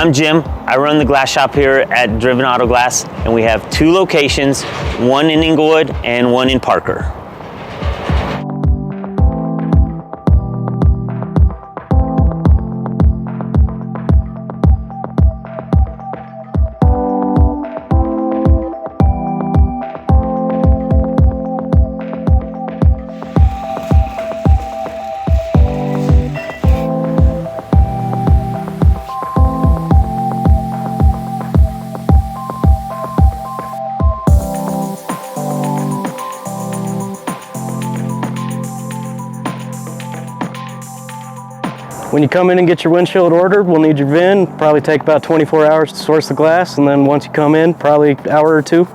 I'm Jim. I run the glass shop here at Driven AutoGlass, and we have 2 locations, one in Englewood and one in Parker. When you come in and get your windshield ordered, we'll need your VIN. Probably take about 24 hours to source the glass, and then once you come in, probably an hour or 2.